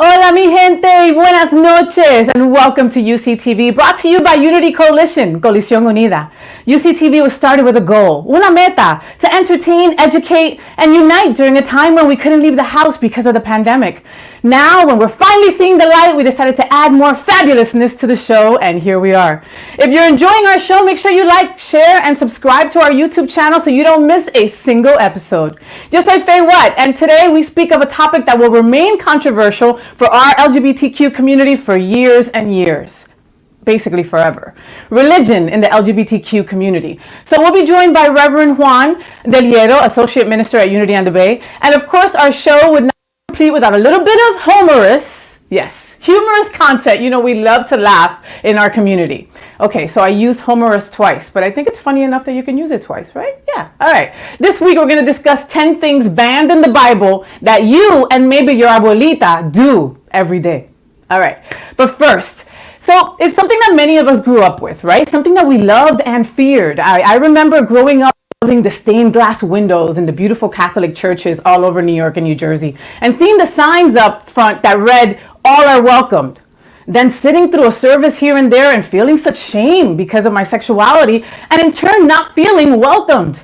Hola mi gente, buenas noches, and welcome to UCTV, brought to you by Unity Coalition, Coalition Unida. UCTV was started with a goal, una meta, to entertain, educate, and unite during a time when we couldn't leave the house because of the pandemic. Now, when we're finally seeing the light, we decided to add more fabulousness to the show, and here we are. If you're enjoying our show, make sure you like, share, and subscribe to our YouTube channel so you don't miss a single episode. Just like FayWhat, and today we speak of a topic that will remain controversial for our LGBTQ community for years and years. Basically forever. Religion in the LGBTQ community. So we'll be joined by Reverend Juan del Hierro, Associate Minister at Unity on the Bay. And of course, our show would not be complete without a little bit of humorous content. You know, we love to laugh in our community. Okay, so I used humorous twice, but I think it's funny enough that you can use it twice, right? Yeah, all right. This week we're going to discuss 10 things banned in the Bible that you and maybe your abuelita do every day. All right, but first, so it's something that many of us grew up with, right? Something that we loved and feared. I remember growing up loving the stained glass windows in the beautiful Catholic churches all over New York and New Jersey, and seeing the signs up front that read, "All are welcomed." Then sitting through a service here and there and feeling such shame because of my sexuality, and in turn not feeling welcomed.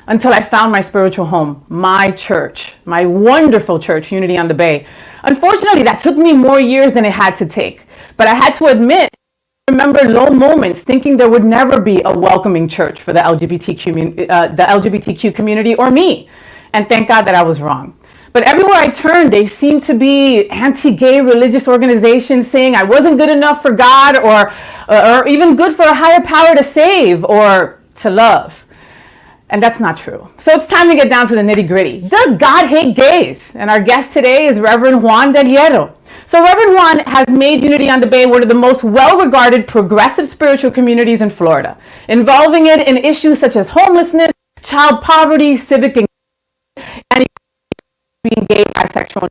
Until I found my spiritual home, my church, my wonderful church, Unity on the Bay. Unfortunately, that took me more years than it had to take. But I had to admit, I remember low moments thinking there would never be a welcoming church for the LGBTQ community or me. And thank God that I was wrong. But everywhere I turned, they seemed to be anti-gay religious organizations saying I wasn't good enough for God or even good for a higher power to save or to love. And that's not true. So it's time to get down to the nitty-gritty. Does God hate gays? And our guest today is Reverend Juan del Hierro. So Reverend Juan has made Unity on the Bay one of the most well-regarded progressive spiritual communities in Florida, involving it in issues such as homelessness, child poverty, civic engagement, and being gay, bisexual.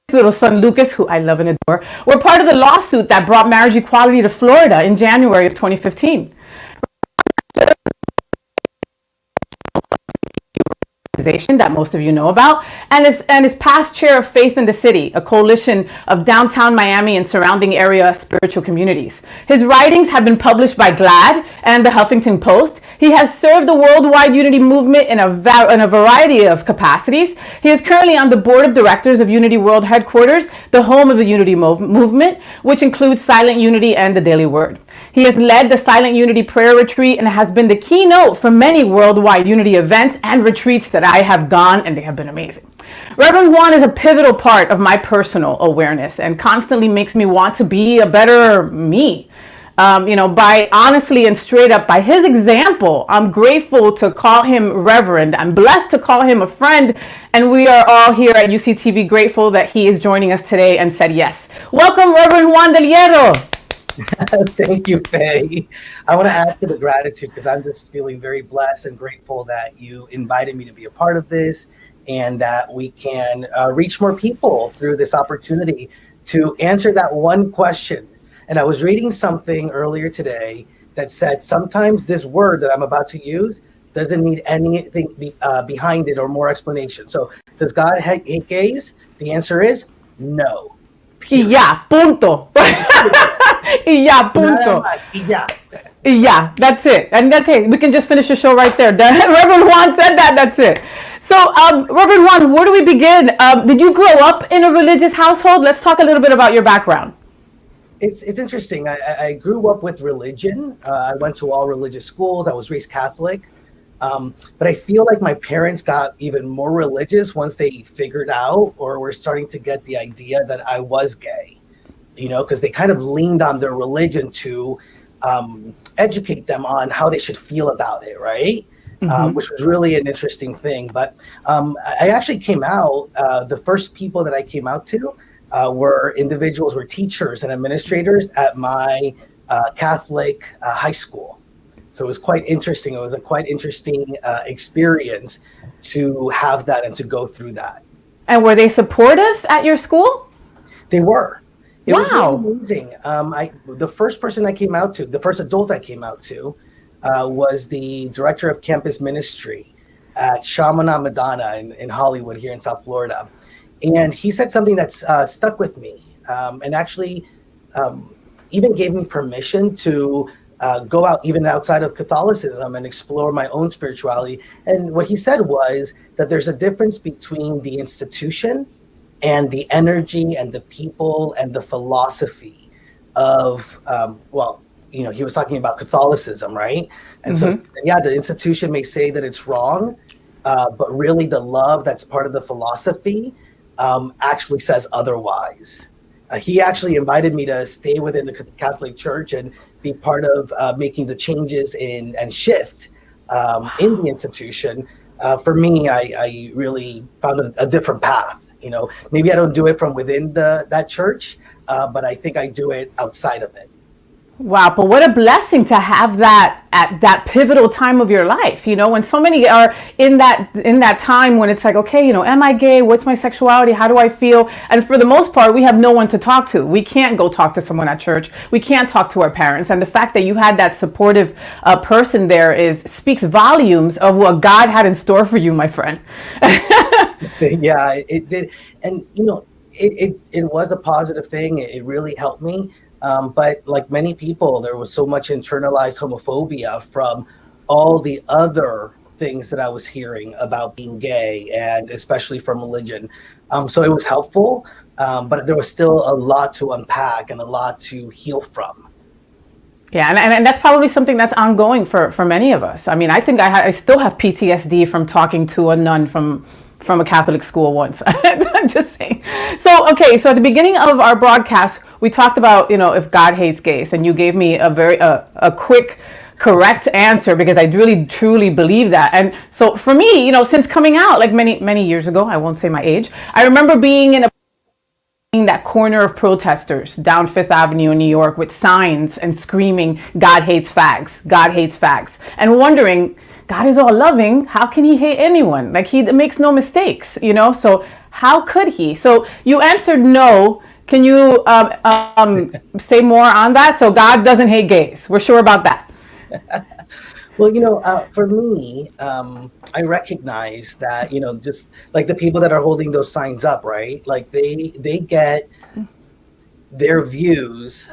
His little son Lucas, who I love and adore, were part of the lawsuit that brought marriage equality to Florida in January of 2015. That most of you know about, and is past chair of Faith in the City, a coalition of downtown Miami and surrounding area spiritual communities. His writings have been published by GLAAD and the Huffington Post. He has served the worldwide Unity movement in a variety of capacities. He is currently on the board of directors of Unity World Headquarters, the home of the Unity movement, which includes Silent Unity and the Daily Word. He has led the Silent Unity Prayer Retreat and has been the keynote for many worldwide Unity events and retreats that I have gone, and they have been amazing. Reverend Juan is a pivotal part of my personal awareness and constantly makes me want to be a better me. By honestly and straight up, by his example, I'm grateful to call him Reverend. I'm blessed to call him a friend, and we are all here at UCTV grateful that he is joining us today and said yes. Welcome, Reverend Juan del Hierro. Thank you, Faye. I want to add to the gratitude because I'm just feeling very blessed and grateful that you invited me to be a part of this and that we can reach more people through this opportunity to answer that one question. And I was reading something earlier today that said sometimes this word that I'm about to use doesn't need anything behind it or more explanation. So does God hate gays? The answer is no. Y ya, punto. Y ya, punto. Y ya, that's it. And okay, we can just finish the show right there. Reverend Juan said that, that's it. So, Reverend Juan, where do we begin? Did you grow up in a religious household? Let's talk a little bit about your background. It's interesting. I grew up with religion. I went to all religious schools. I was raised Catholic. But I feel like my parents got even more religious once they figured out or were starting to get the idea that I was gay, because they kind of leaned on their religion to educate them on how they should feel about it, right? Which was really an interesting thing. But I actually came out, the first people that I came out to were teachers and administrators at my Catholic high school. So it was quite interesting. It was a quite interesting experience to have that and to go through that. And were they supportive at your school? They were. It was Wow. really amazing. The first person I came out to, the first adult I came out to, was the director of campus ministry at Shamana Madonna in Hollywood here in South Florida. And he said something that's stuck with me, and actually even gave me permission to go out even outside of Catholicism and explore my own spirituality. And what he said was that there's a difference between the institution and the energy and the people and the philosophy of, he was talking about Catholicism, right? And so, the institution may say that it's wrong, but really the love that's part of the philosophy actually says otherwise. He actually invited me to stay within the Catholic Church and be part of making the changes and shift in the institution. For me, I really found a different path. Maybe I don't do it from within that church, but I think I do it outside of it. Wow, but what a blessing to have that at that pivotal time of your life, when so many are in that time when it's like, okay, am I gay? What's my sexuality? How do I feel? And for the most part, we have no one to talk to. We can't go talk to someone at church. We can't talk to our parents. And the fact that you had that supportive person there speaks volumes of what God had in store for you, my friend. Yeah, it did. And, it was a positive thing. It really helped me. But like many people, there was so much internalized homophobia from all the other things that I was hearing about being gay, and especially from religion. So it was helpful, but there was still a lot to unpack and a lot to heal from. Yeah, and that's probably something that's ongoing for many of us. I mean, I think I still have PTSD from talking to a nun from a Catholic school once. I'm just saying. So at the beginning of our broadcast, we talked about, if God hates gays, and you gave me a very quick, correct answer, because I really truly believe that. And so for me, since coming out like many years ago, I won't say my age, I remember being in that corner of protesters down Fifth Avenue in New York with signs and screaming, "God hates fags, God hates fags," and wondering, God is all loving, how can he hate anyone? Like, he makes no mistakes, so how could he? So you answered no. Can you say more on that? So God doesn't hate gays. We're sure about that. Well, for me, I recognize that, just like the people that are holding those signs up, right? Like they get their views.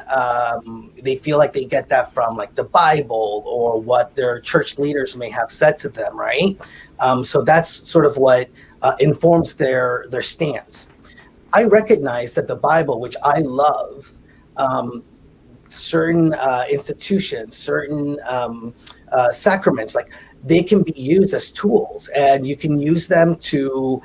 They feel like they get that from like the Bible or what their church leaders may have said to them, right? So that's sort of what informs their stance. I recognize that the Bible, which I love, certain institutions, certain sacraments, like they can be used as tools, and you can use them to,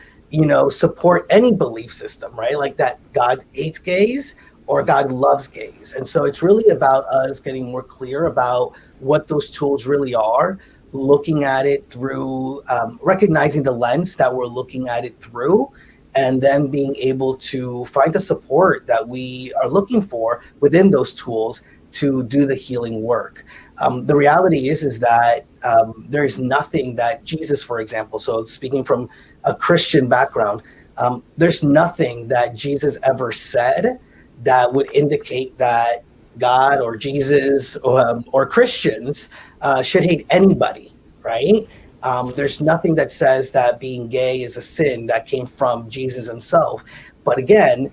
support any belief system, right? Like that God hates gays or God loves gays. And so it's really about us getting more clear about what those tools really are, looking at it through, recognizing the lens that we're looking at it through, and then being able to find the support that we are looking for within those tools to do the healing work. The reality is that there is nothing that Jesus, for example, so speaking from a Christian background, there's nothing that Jesus ever said that would indicate that God or Jesus or Christians should hate anybody, right? There's nothing that says that being gay is a sin that came from Jesus himself. But again,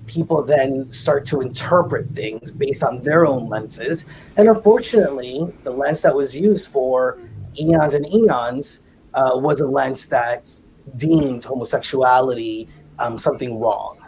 people then start to interpret things based on their own lenses. And unfortunately, the lens that was used for eons and eons was a lens that deemed homosexuality something wrong.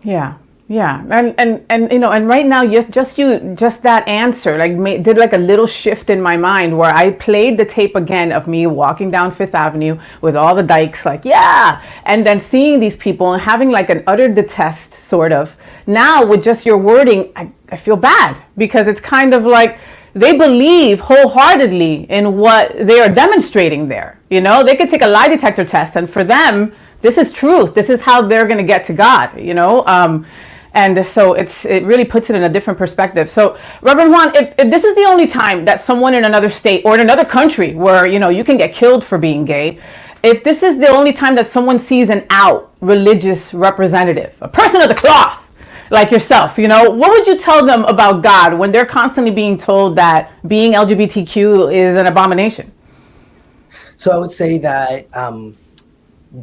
Yeah. Yeah, and and right now, just that answer did like a little shift in my mind where I played the tape again of me walking down Fifth Avenue with all the dykes, like yeah, and then seeing these people and having like an utter detest sort of. Now with just your wording, I feel bad because it's kind of like they believe wholeheartedly in what they are demonstrating there. They could take a lie detector test, and for them, this is truth. This is how they're going to get to God. And so it really puts it in a different perspective. So, Reverend Juan, if this is the only time that someone in another state or in another country where, you can get killed for being gay, if this is the only time that someone sees an out religious representative, a person of the cloth, like yourself, what would you tell them about God when they're constantly being told that being LGBTQ is an abomination? So I would say that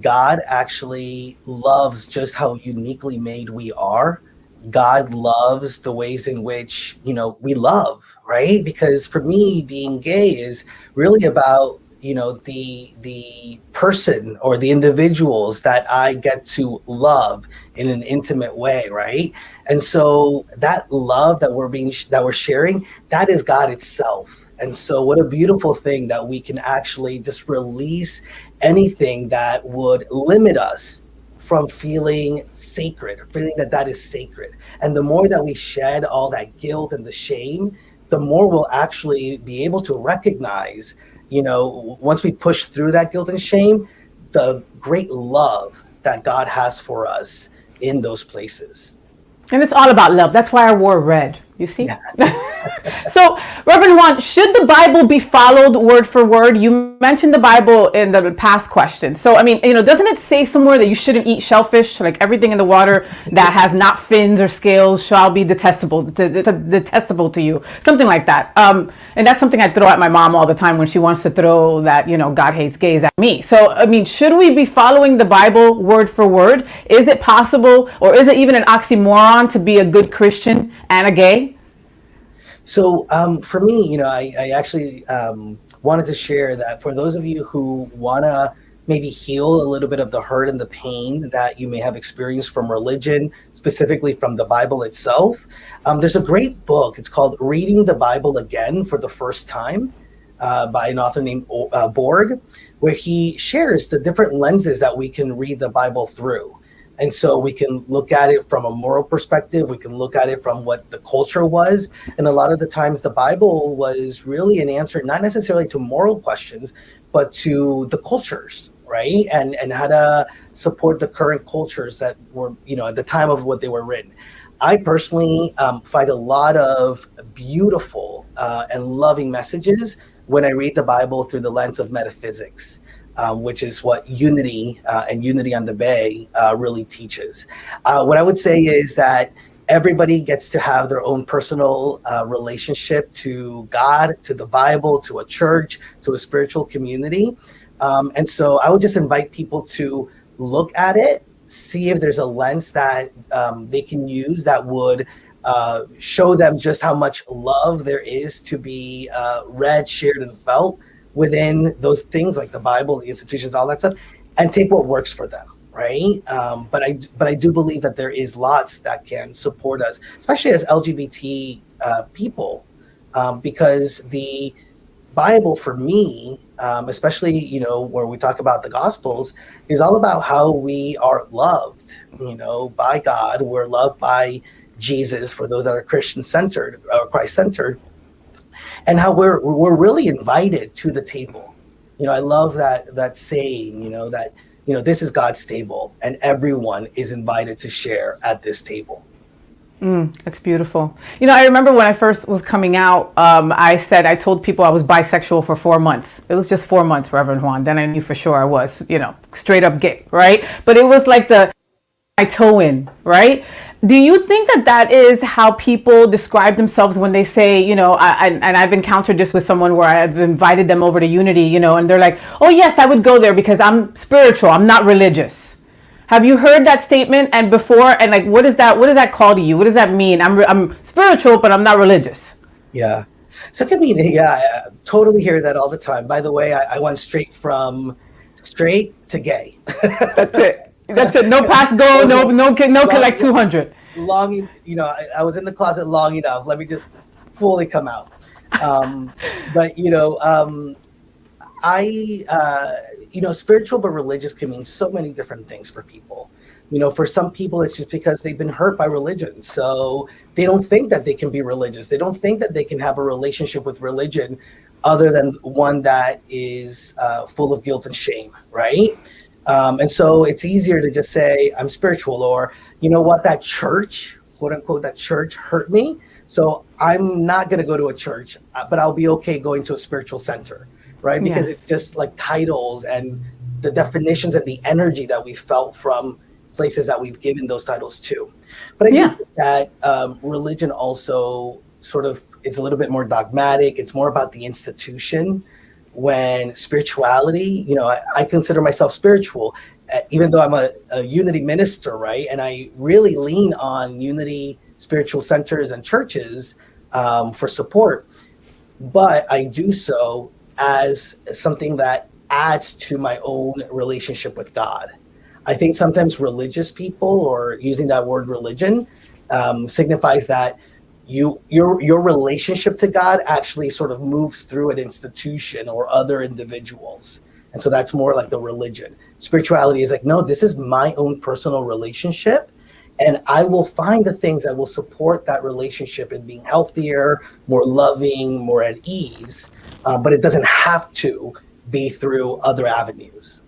God actually loves just how uniquely made we are. God loves the ways in which, we love, right? Because for me, being gay is really about, the person or the individuals that I get to love in an intimate way, right? And so that love that we're sharing, that is God itself. And so what a beautiful thing that we can actually just release anything that would limit us from feeling sacred, feeling that is sacred. And the more that we shed all that guilt and the shame, the more we'll actually be able to recognize, once we push through that guilt and shame, the great love that God has for us in those places. And it's all about love. That's why I wore red. You see? Yeah. So, Reverend Juan, should the Bible be followed word for word? You mentioned the Bible in the past question. So, I mean, doesn't it say somewhere that you shouldn't eat shellfish? Like everything in the water that has not fins or scales shall be detestable to you. Something like that. And that's something I throw at my mom all the time when she wants to throw that, God hates gays at me. So, I mean, should we be following the Bible word for word? Is it possible, or is it even an oxymoron to be a good Christian and a gay? So for me, I actually wanted to share that for those of you who want to maybe heal a little bit of the hurt and the pain that you may have experienced from religion, specifically from the Bible itself, there's a great book. It's called Reading the Bible Again for the First Time by an author named Borg, where he shares the different lenses that we can read the Bible through. And so we can look at it from a moral perspective. We can look at it from what the culture was. And a lot of the times the Bible was really an answer, not necessarily to moral questions, but to the cultures, right? And how to support the current cultures that were, at the time of what they were written. I personally find a lot of beautiful and loving messages when I read the Bible through the lens of metaphysics. Which is what Unity and Unity on the Bay really teaches. What I would say is that everybody gets to have their own personal relationship to God, to the Bible, to a church, to a spiritual community. And so I would just invite people to look at it, see if there's a lens that they can use that would show them just how much love there is to be read, shared, and felt within those things like the Bible, the institutions, all that stuff, and take what works for them, right? But I do believe that there is lots that can support us, especially as LGBT people, because the Bible for me, especially, where we talk about the Gospels, is all about how we are loved, by God. We're loved by Jesus for those that are Christian-centered, or Christ-centered, and how we're really invited to the table. I love that saying, that, this is God's table and everyone is invited to share at this table. That's beautiful. I remember when I first was coming out, I told people I was bisexual for 4 months. It was just 4 months, Reverend Juan. Then I knew for sure I was, straight up gay, right? But it was like I toe in, right? Do you think that is how people describe themselves when they say, and I've encountered this with someone where I've invited them over to Unity, and they're like, oh yes, I would go there because I'm spiritual, I'm not religious. Have you heard that statement and before? And like, what does that call to you? What does that mean? I'm spiritual, but I'm not religious. Yeah. So it could mean, I totally hear that all the time. By the way, I went straight from straight to gay. That's it. No pass go, no collect 200. longing, I was in the closet long enough. Let me just fully come out. But, spiritual but religious can mean so many different things for people. For some people, it's just because they've been hurt by religion. So they don't think that they can be religious. They don't think that they can have a relationship with religion other than one that is full of guilt and shame, right? And so it's easier to just say, I'm spiritual, or, you know what, that church, quote unquote, that church hurt me. So I'm not going to go to a church, but I'll be okay going to a spiritual center, right? Because it's just like titles and the definitions and the energy that we felt from places that we've given those titles to. But I do think that religion also sort of is a little bit more dogmatic. It's more about the institution, when spirituality, I consider myself spiritual, even though I'm a Unity minister, right? And I really lean on Unity spiritual centers and churches for support. But I do so as something that adds to my own relationship with God. I think sometimes religious people, or using that word religion, signifies that your relationship to God actually sort of moves through an institution or other individuals. And so that's more like the religion. Spirituality is like, no, this is my own personal relationship. And I will find the things that will support that relationship in being healthier, more loving, more at ease. But it doesn't have to be through other avenues.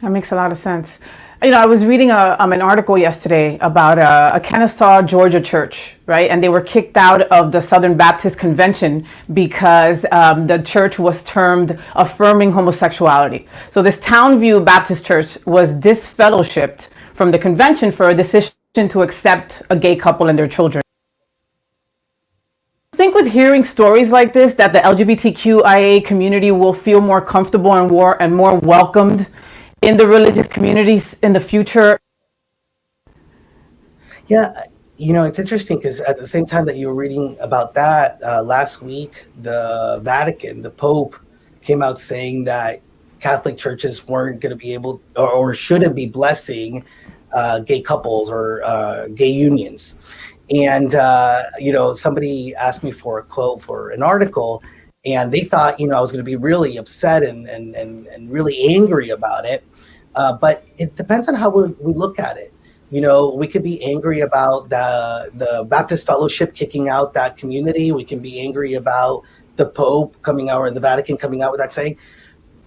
That makes a lot of sense. I was reading an article yesterday about a Kennesaw, Georgia church, right? And they were kicked out of the Southern Baptist Convention because the church was termed affirming homosexuality. So this Townview Baptist Church was disfellowshipped from the convention for a decision to accept a gay couple and their children. I think with hearing stories like this, that the LGBTQIA community will feel more comfortable and more welcomed in the religious communities in the future. Yeah, it's interesting because at the same time that you were reading about that, last week, the Vatican, the Pope, came out saying that Catholic churches weren't going to be able or shouldn't be blessing gay couples or gay unions. And, somebody asked me for a quote for an article, and they thought, I was going to be really upset and really angry about it. But it depends on how we look at it. We could be angry about the Baptist Fellowship kicking out that community. We can be angry about the Pope coming out, or the Vatican coming out with that saying.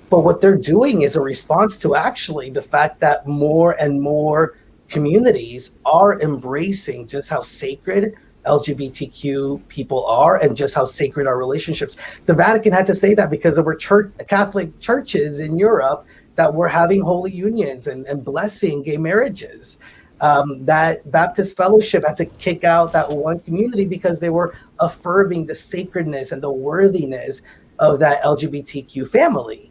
But what they're doing is a response to actually the fact that more and more communities are embracing just how sacred LGBTQ people are and just how sacred our relationships. The Vatican had to say that because there were Catholic churches in Europe that were having holy unions and blessing gay marriages. That Baptist Fellowship had to kick out that one community because they were affirming the sacredness and the worthiness of that LGBTQ family.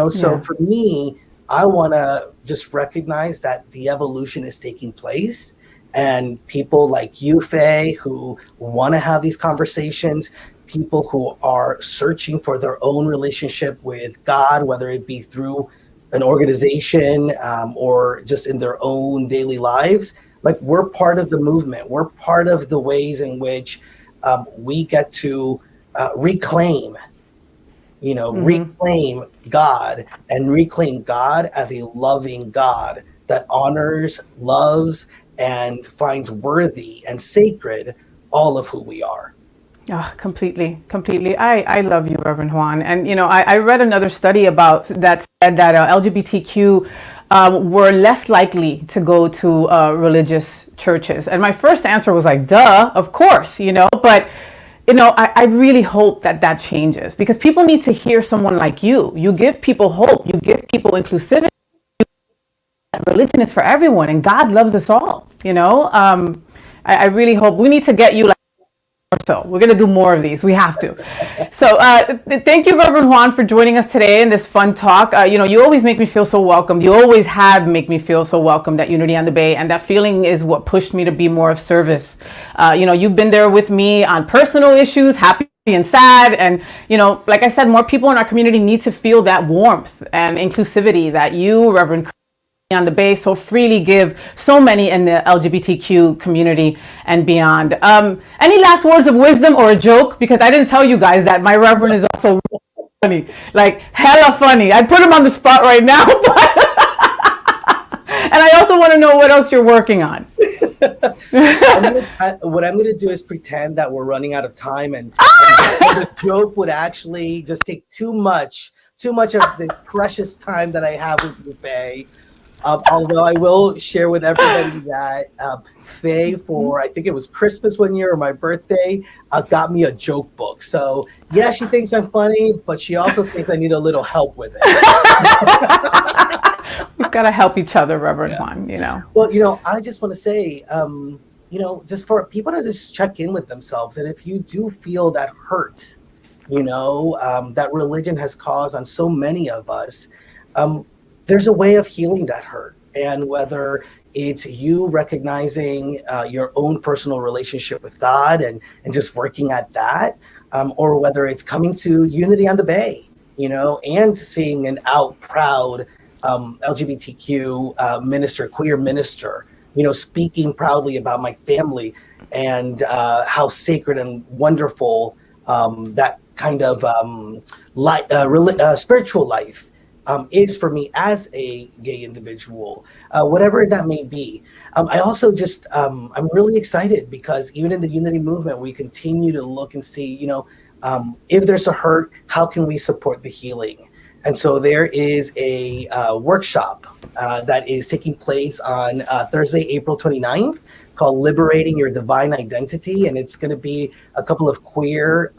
So for me, I want to just recognize that the evolution is taking place, and people like you, Faye, who want to have these conversations, people who are searching for their own relationship with God, whether it be through an organization or just in their own daily lives, like, we're part of the movement. We're part of the ways in which we get to reclaim God, and reclaim God as a loving God that honors, loves, and finds worthy and sacred all of who we are. Oh, completely. I love you, Reverend Juan. And, I read another study about that said that LGBTQ were less likely to go to religious churches. And my first answer was like, duh, of course, but I really hope that changes, because people need to hear someone like you. You give people hope. You give people inclusivity. Religion is for everyone, and God loves us all. I really hope we need to get you. So we're going to do more of these. We have to. So thank you, Reverend Juan, for joining us today in this fun talk. You always make me feel so welcome. You always have make me feel so welcomed at Unity on the Bay. And that feeling is what pushed me to be more of service. You've been there with me on personal issues, happy and sad. And, like I said, more people in our community need to feel that warmth and inclusivity that you, Reverend, on the Bay so freely give so many in the LGBTQ community and beyond. Any last words of wisdom or a joke? Because I didn't tell you guys that my Reverend is also funny, like hella funny. I put him on the spot right now, but and I also want to know what else you're working on. What I'm going to do is pretend that we're running out of time, and the joke would actually just take too much of this precious time that I have with you, Faye. Although I will share with everybody that Faye, for I think it was Christmas one year or my birthday, got me a joke book. So yeah, she thinks I'm funny, but she also thinks I need a little help with it. We've got to help each other, Reverend Juan, you know. Well, I just want to say, just for people to just check in with themselves. And if you do feel that hurt, that religion has caused on so many of us, there's a way of healing that hurt. And whether it's you recognizing your own personal relationship with God and just working at that, or whether it's coming to Unity on the Bay, and seeing an out proud LGBTQ minister, queer minister, speaking proudly about my family and how sacred and wonderful that kind of spiritual life is for me as a gay individual, whatever that may be. I also just, I'm really excited because even in the Unity movement, we continue to look and see, if there's a hurt, how can we support the healing? And so there is a workshop that is taking place on Thursday, April 29th, called Liberating Your Divine Identity. And it's going to be a couple of queer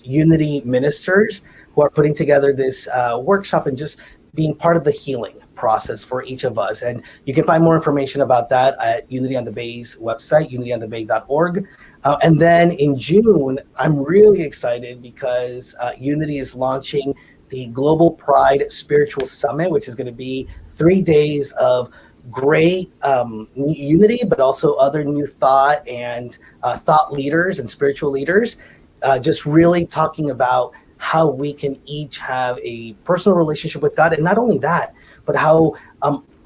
Unity ministers who are putting together this workshop and just being part of the healing process for each of us. And you can find more information about that at Unity on the Bay's website, unityonthebay.org. And then in June, I'm really excited because Unity is launching the Global Pride Spiritual Summit, which is going to be 3 days of great unity, but also other new thought and thought leaders and spiritual leaders, just really talking about how we can each have a personal relationship with God. And not only that, but how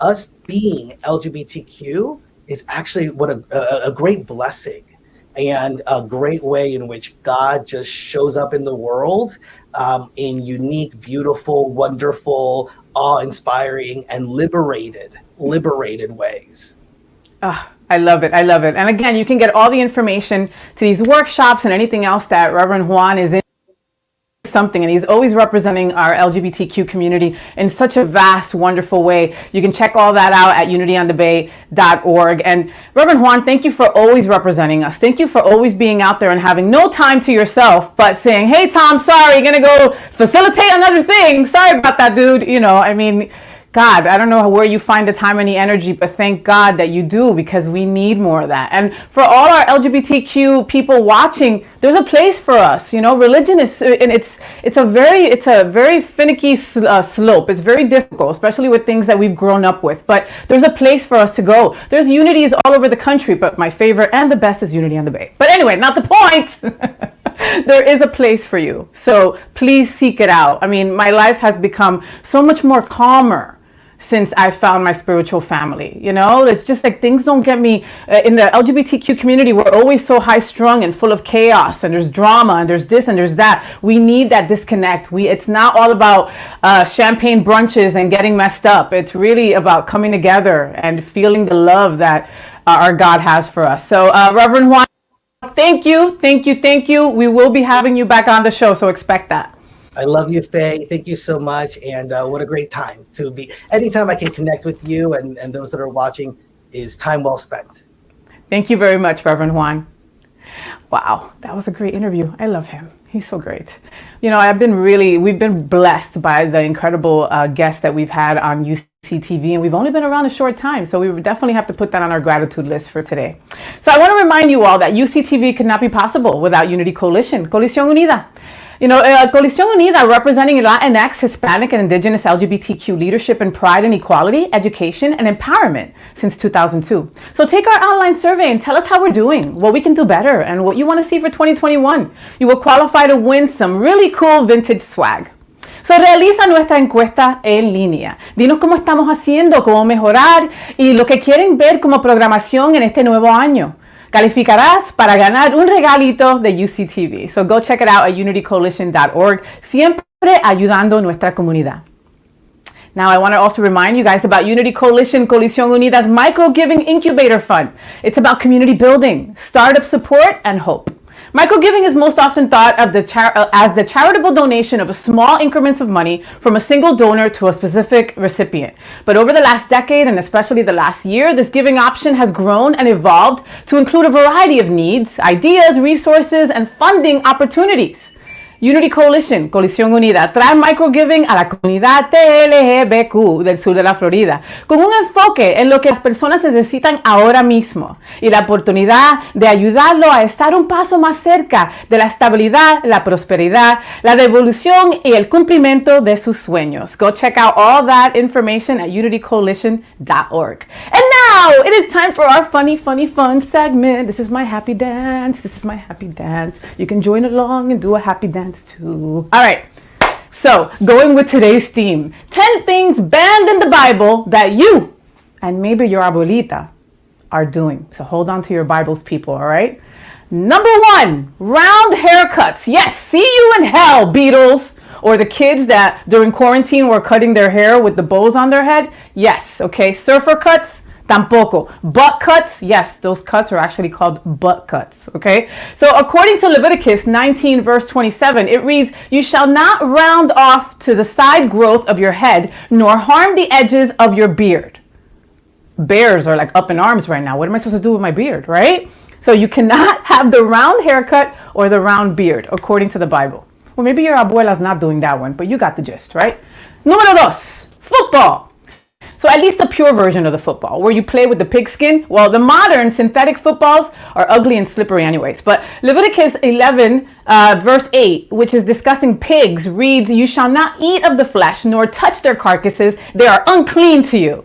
us being LGBTQ is actually what a great blessing and a great way in which God just shows up in the world in unique, beautiful, wonderful, awe-inspiring, and liberated ways. I love it. I love it. And again, you can get all the information to these workshops and anything else that Reverend Juan is in something, and he's always representing our LGBTQ community in such a vast, wonderful way. You can check all that out at unityonthebay.org. And Reverend Juan, thank you for always representing us. Thank you for always being out there and having no time to yourself, but saying, hey, Tom, sorry, gonna go facilitate another thing. Sorry about that, dude. God, I don't know where you find the time and the energy, but thank God that you do, because we need more of that. And for all our LGBTQ people watching, there's a place for us. Religion is, and it's a very finicky slope. It's very difficult, especially with things that we've grown up with. But there's a place for us to go. There's unities all over the country, but my favorite and the best is Unity on the Bay. But anyway, not the point. There is a place for you. So please seek it out. I mean, my life has become so much more calmer since I found my spiritual family. It's just like things don't get me in the LGBTQ community. We're always so high strung and full of chaos, and there's drama, and there's this and there's that. We need that disconnect. It's not all about champagne brunches and getting messed up. It's really about coming together and feeling the love that our God has for us. So Reverend Juan, thank you. We will be having you back on the show, so expect that. I love you, Faye. Thank you so much. And what a great time to be. Anytime I can connect with you and those that are watching is time well spent. Thank you very much, Reverend Juan. Wow, that was a great interview. I love him. He's so great. We've been blessed by the incredible guests that we've had on UCTV, and we've only been around a short time, so we would definitely have to put that on our gratitude list for today. So I want to remind you all that UCTV could not be possible without Unity Coalition, Coalición Unida. Coalición Unida, representing Latinx, Hispanic, and Indigenous LGBTQ leadership in pride and equality, education, and empowerment since 2002. So take our online survey and tell us how we're doing, what we can do better, and what you want to see for 2021. You will qualify to win some really cool vintage swag. So, realiza nuestra encuesta en línea. Dinos cómo estamos haciendo, cómo mejorar y lo que quieren ver como programación en este nuevo año. Calificarás para ganar un regalito de UCTV. So, go check it out at unitycoalition.org. Siempre ayudando a nuestra comunidad. Now, I want to also remind you guys about Unity Coalition, Coalición Unida's Micro-Giving Incubator Fund. It's about community building, startup support, and hope. Micro-giving is most often thought of as the charitable donation of small increments of money from a single donor to a specific recipient. But over the last decade, and especially the last year, this giving option has grown and evolved to include a variety of needs, ideas, resources, and funding opportunities. Unity Coalition, Coalición Unida, trae microgiving a la comunidad LGBTQ del sur de la Florida, con un enfoque en lo que las personas necesitan ahora mismo y la oportunidad de ayudarlo a estar un paso más cerca de la estabilidad, la prosperidad, la devolución y el cumplimiento de sus sueños. Go check out all that information at unitycoalition.org. And now it is time for our funny fun segment. This is my happy dance. This is my happy dance. You can join along and do a happy dance too. All right. So, going with today's theme, 10 things banned in the Bible that you and maybe your abuelita are doing. So hold on to your Bibles, people, all right? Number 1, round haircuts. Yes, see you in hell, Beatles. Or the kids that during quarantine were cutting their hair with the bows on their head. Yes, okay. Surfer cuts. Tampoco. Butt cuts, yes, those cuts are actually called butt cuts, okay? So according to Leviticus 19 verse 27, it reads, "You shall not round off to the side growth of your head, nor harm the edges of your beard." Bears are like up in arms right now. What am I supposed to do with my beard, right? So you cannot have the round haircut or the round beard, according to the Bible. Well, maybe your abuela's not doing that one, but you got the gist, right? Número 2, football. So at least the pure version of the football, where you play with the pigskin. Well, the modern synthetic footballs are ugly and slippery anyways. But Leviticus 11 verse 8, which is discussing pigs, reads, "You shall not eat of the flesh, nor touch their carcasses. They are unclean to you."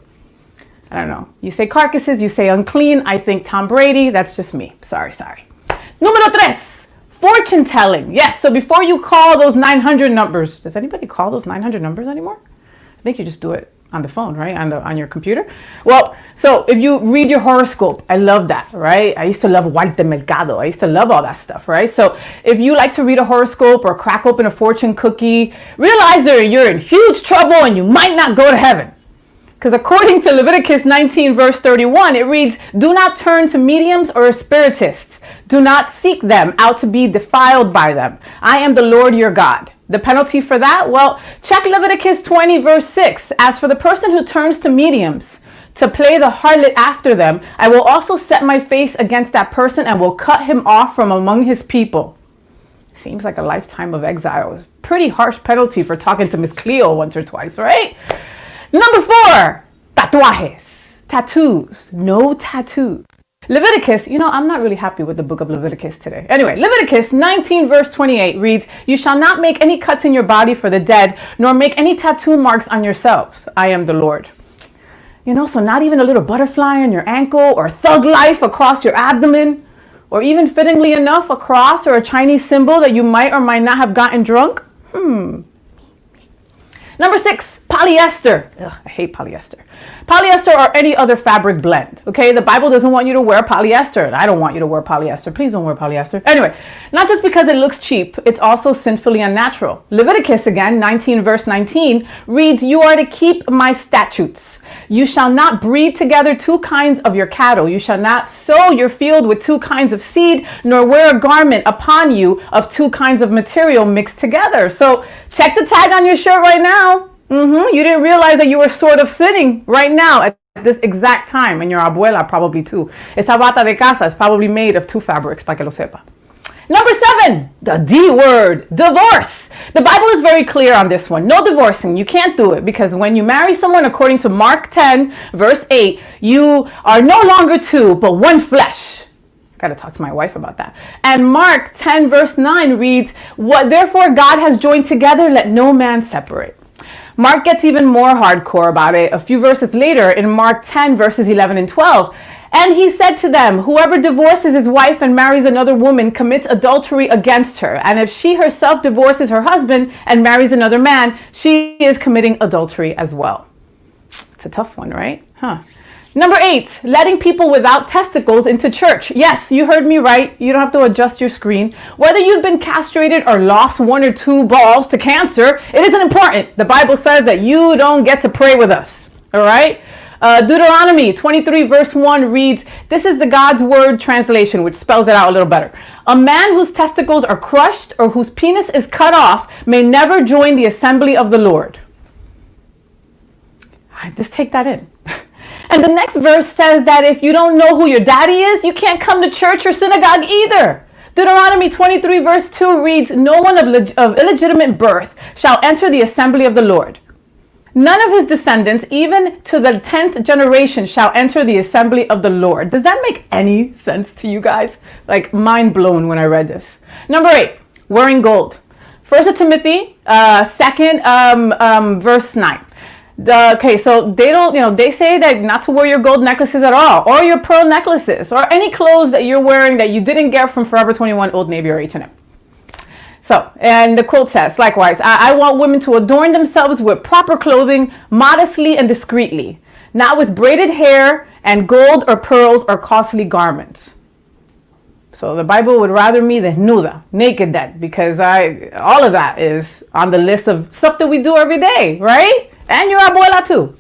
I don't know. You say carcasses, you say unclean. I think Tom Brady. That's just me. Sorry. Número 3, fortune telling. Yes, so before you call those 900 numbers, does anybody call those 900 numbers anymore? I think you just do it on the phone, right? On your computer. Well, so if you read your horoscope, I love that, right? I used to love Walter Mercado. I used to love all that stuff, right? So if you like to read a horoscope or crack open a fortune cookie, realize that you're in huge trouble and you might not go to heaven. Because according to Leviticus 19 verse 31, it reads, "Do not turn to mediums or spiritists. Do not seek them out to be defiled by them. I am the Lord your God." The penalty for that? Well, check Leviticus 20 verse 6. "As for the person who turns to mediums to play the harlot after them, I will also set my face against that person and will cut him off from among his people." Seems like a lifetime of exile. It's a pretty harsh penalty for talking to Miss Cleo once or twice, right? Number 4, tatuajes. Tattoos. No tattoos. Leviticus, I'm not really happy with the book of Leviticus today. Anyway, Leviticus 19 verse 28 reads, "You shall not make any cuts in your body for the dead, nor make any tattoo marks on yourselves. I am the Lord." So not even a little butterfly on your ankle or thug life across your abdomen, or even fittingly enough, a cross or a Chinese symbol that you might or might not have gotten drunk. Number 6, polyester. Ugh, I hate polyester. Polyester or any other fabric blend. Okay, the Bible doesn't want you to wear polyester, and I don't want you to wear polyester. Please don't wear polyester. Anyway, not just because it looks cheap, it's also sinfully unnatural. Leviticus again, 19 verse 19 reads, "You are to keep my statutes. You shall not breed together two kinds of your cattle. You shall not sow your field with two kinds of seed, nor wear a garment upon you of two kinds of material mixed together." So check the tag on your shirt right now. You didn't realize that you were sort of sinning right now at this exact time, and your abuela probably too. Esa bata de casa is probably made of two fabrics, para que lo sepa. Number 7, the D word, divorce. The Bible is very clear on this one. No divorcing. You can't do it, because when you marry someone, according to Mark 10, verse 8, you are no longer two, but one flesh. Got to talk to my wife about that. And Mark 10, verse 9 reads, "What therefore God has joined together, let no man separate." Mark gets even more hardcore about it a few verses later in Mark 10, verses 11 and 12. And he said to them, whoever divorces his wife and marries another woman commits adultery against her. And if she herself divorces her husband and marries another man, she is committing adultery as well. It's a tough one, right? Number 8, letting people without testicles into church. Yes, you heard me right. You don't have to adjust your screen. Whether you've been castrated or lost 1 or 2 balls to cancer, it isn't important. The Bible says that you don't get to pray with us. All right? Deuteronomy 23 verse 1 reads, this is the God's Word translation, which spells it out a little better. A man whose testicles are crushed or whose penis is cut off may never join the assembly of the Lord. Just take that in. And the next verse says that if you don't know who your daddy is, you can't come to church or synagogue either. Deuteronomy 23 verse 2 reads, no one of illegitimate birth shall enter the assembly of the Lord. None of his descendants, even to the 10th generation, shall enter the assembly of the Lord. Does that make any sense to you guys? Like, mind blown when I read this. Number 8, wearing gold. 1 Timothy 2nd verse 9. Okay, so they say that not to wear your gold necklaces at all, or your pearl necklaces, or any clothes that you're wearing that you didn't get from Forever 21, Old Navy, or H&M. So, and the quote says, likewise, I want women to adorn themselves with proper clothing, modestly and discreetly, not with braided hair and gold or pearls or costly garments. So the Bible would rather me desnuda, naked then, because all of that is on the list of stuff that we do every day, right? And your abuela too.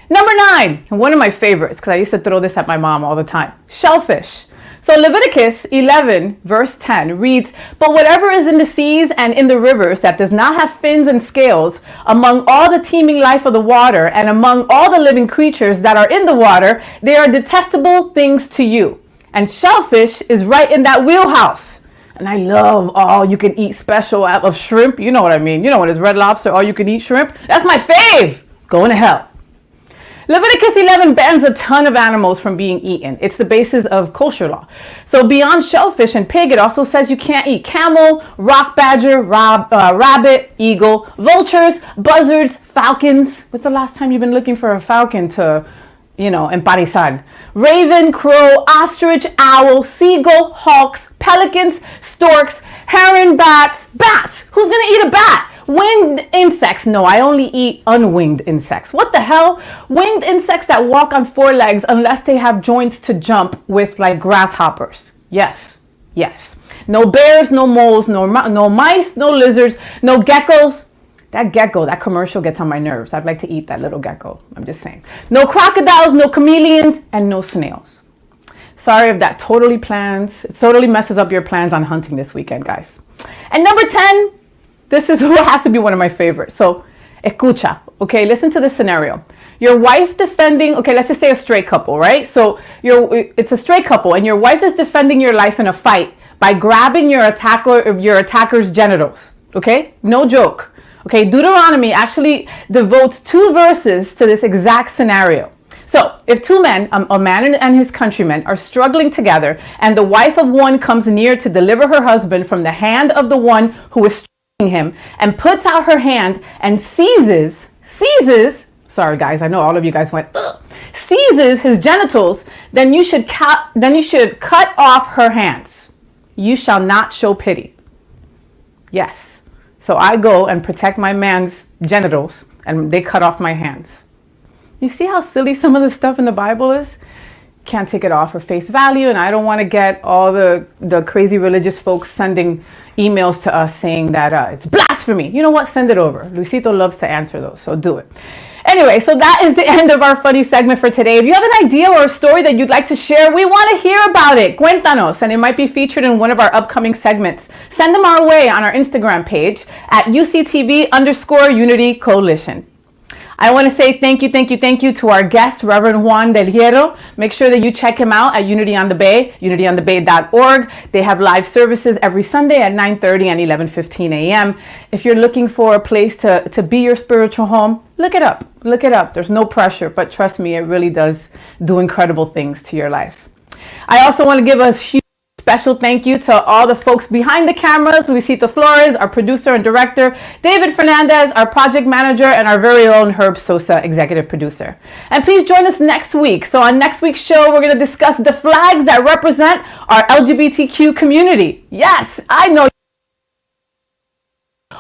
Number 9, one of my favorites, because I used to throw this at my mom all the time, shellfish. So Leviticus 11 verse 10 reads, but whatever is in the seas and in the rivers that does not have fins and scales, among all the teeming life of the water and among all the living creatures that are in the water, they are detestable things to you. And shellfish is right in that wheelhouse. And I love all you can eat special of shrimp. You know what I mean. You know when it's Red Lobster, all you can eat shrimp. That's my fave. Going to hell. Leviticus 11 bans a ton of animals from being eaten. It's the basis of kosher law. So beyond shellfish and pig, it also says you can't eat camel, rock badger, rabbit, eagle, vultures, buzzards, falcons. What's the last time you've been looking for a falcon to, empanizar? Raven, crow, ostrich, owl, seagull, hawks, pelicans, storks, heron, bats. Bats! Who's gonna eat a bat? Winged insects. No, I only eat unwinged insects. What the hell? Winged insects that walk on 4 legs unless they have joints to jump with, like grasshoppers. Yes. No bears, no moles, no mice, no lizards, no geckos. That commercial gets on my nerves. I'd like to eat that little gecko. I'm just saying. No crocodiles, no chameleons, and no snails. Sorry if that totally messes up your plans on hunting this weekend, guys. And number 10, this is who has to be one of my favorites. So, escucha. Okay, listen to this scenario. Your wife defending, okay, let's just say a straight couple, right? So it's a straight couple and your wife is defending your life in a fight by grabbing your attacker's genitals. Okay, no joke. Okay, Deuteronomy actually devotes 2 verses to this exact scenario. So if 2 men, a man and his countrymen, are struggling together and the wife of one comes near to deliver her husband from the hand of the one who is striking him and puts out her hand and seizes, sorry guys, I know all of you guys went, ugh, seizes his genitals, then you should cut off her hands. You shall not show pity. Yes. So I go and protect my man's genitals and they cut off my hands. You see how silly some of the stuff in the Bible is? Can't take it off for face value, and I don't want to get all the crazy religious folks sending emails to us saying that it's blasphemy. You know what? Send it over. Luisito loves to answer those, so do it. Anyway, so that is the end of our funny segment for today. If you have an idea or a story that you'd like to share, we want to hear about it. Cuéntanos, and it might be featured in one of our upcoming segments. Send them our way on our Instagram page at UCTV_Unity Coalition. I want to say thank you to our guest, Reverend Juan del Hierro. Make sure that you check him out at Unity on the Bay, unityonthebay.org. They have live services every Sunday at 9:30 and 11:15 a.m. If you're looking for a place to be your spiritual home, look it up. There's no pressure, but trust me, it really does do incredible things to your life. I also want to give a huge special thank you to all the folks behind the cameras, Luisito Flores, our producer and director, David Fernandez, our project manager, and our very own Herb Sosa, executive producer. And please join us next week. So on next week's show, we're going to discuss the flags that represent our LGBTQ community. Yes, I know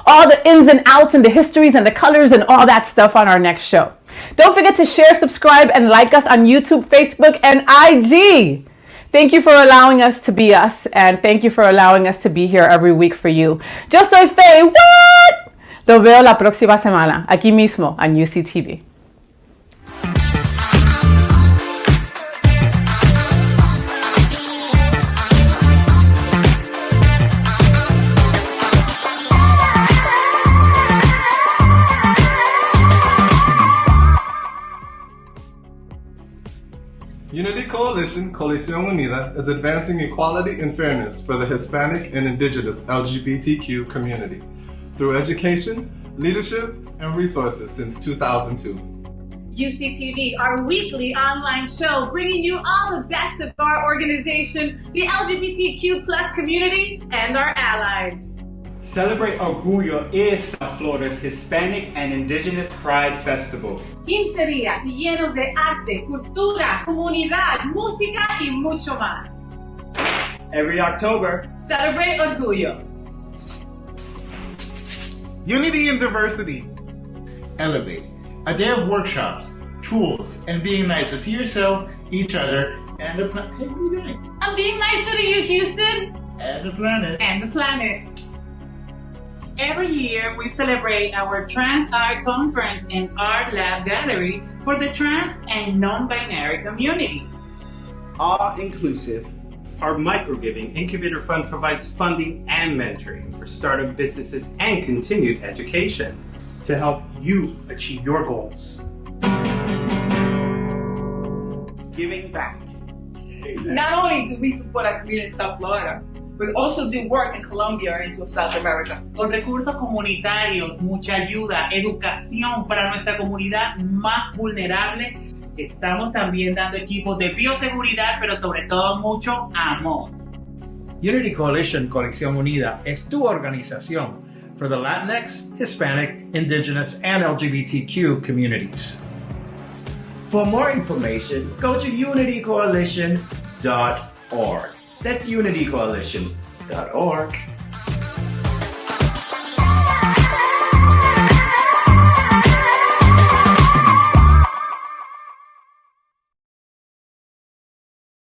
all the ins and outs and the histories and the colors and all that stuff on our next show. Don't forget to share, subscribe, and like us on YouTube, Facebook, and IG. Thank you for allowing us to be us, and thank you for allowing us to be here every week for you. Yo soy FayWhat. Los veo la próxima semana, aquí mismo en UCTV. Unity Coalition, Coalition Unida, is advancing equality and fairness for the Hispanic and Indigenous LGBTQ community through education, leadership, and resources since 2002. UCTV, our weekly online show, bringing you all the best of our organization, the LGBTQ plus community, and our allies. Celebrate Orgullo is Florida's Hispanic and Indigenous Pride Festival. 15 días llenos de arte, cultura, comunidad, música y mucho más. Every October, Celebrate Orgullo. Unity and diversity. Elevate. A day of workshops, tools, and being nicer to yourself, each other, and the planet. Hey, what are you doing? I'm being nicer to you, Houston. And the planet. And the planet. Every year, we celebrate our Trans Art Conference and Art Lab Gallery for the trans and non-binary community. all inclusive. Our Microgiving Incubator Fund provides funding and mentoring for startup businesses and continued education to help you achieve your goals. Giving back. Not only do we support our community in South Florida, we also do work in Colombia and into South America. Con recursos comunitarios, mucha ayuda, educación para nuestra comunidad más vulnerable, estamos también dando equipos de bioseguridad, pero sobre todo mucho amor. Unity Coalition, Coalición Unida, es tu organización for the Latinx, Hispanic, Indigenous, and LGBTQ communities. For more information, go to unitycoalition.org. That's unitycoalition.org.